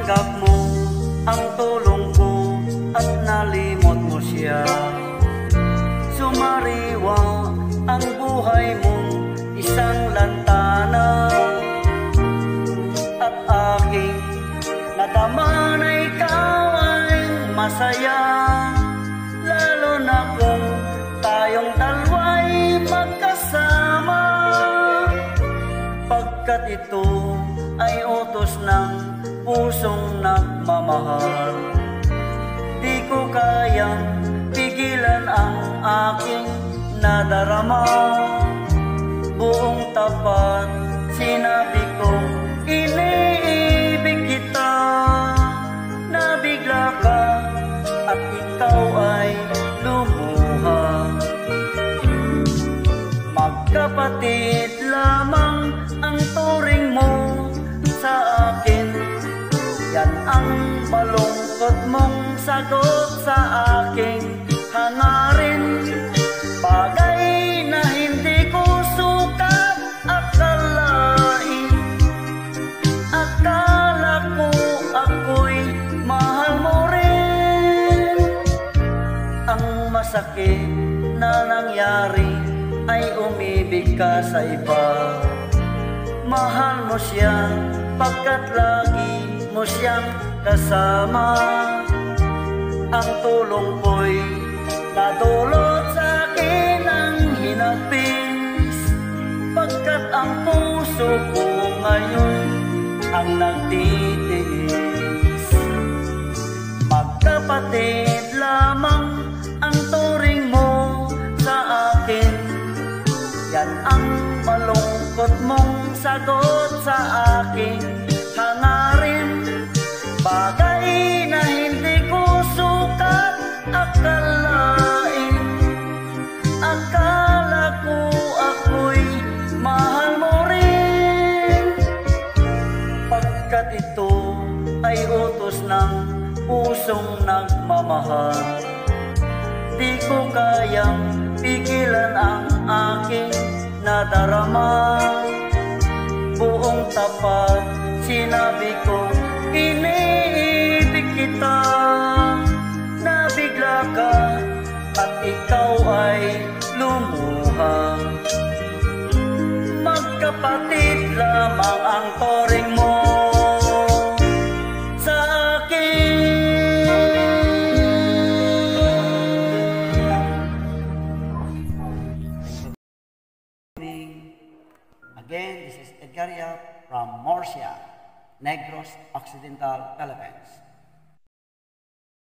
Tinanggap mo ang tulong ko at nalimot mo siya. Sumariwa ang buhay mo, isang lantana. At aking nadama na ikaw ay masaya, lalo na kung tayong dalawa'y magkasama. Pagkat ito ay utos ng pusong nagmamahal, di ko kayang pigilan ang aking nadarama. Buong tapat sinabi kong iniibig kita. Nabigla ka at ikaw ay lumuha. Magkapatid lamang ang turing mo sa akin, yan ang malungkot mong sagot sa aking hangarin. Bagay na hindi ko sukat akalain. Akala ko ako'y mahal mo rin. Ang masakit na nangyari ay umibig ka sa iba. Mahal mo siya pagkat lagi mo siyang kasama. Ang tulong ko'y nadulot sa akin ng hinagpis, pagkat ang puso ko ngayon ang nagtitiis. Magkapatid lamang ang turing mo sa akin, yan ang malungkot mong sagot sa aking hangarin. Bagay na hindi ko sukat akalain. Akala ko ako'y mahal mo rin. Pagkat ito ay utos ng pusong nagmamahal, di ko kayang pigilan ang aking nadarama. Buong tapat sinabi ko iniibig kita. Nabigla ka at ikaw ay lumuha. Magkapatid lamang ang turing mo sa akin. Again, this is Edgar Yap from Murcia, Negros Occidental, Philippines.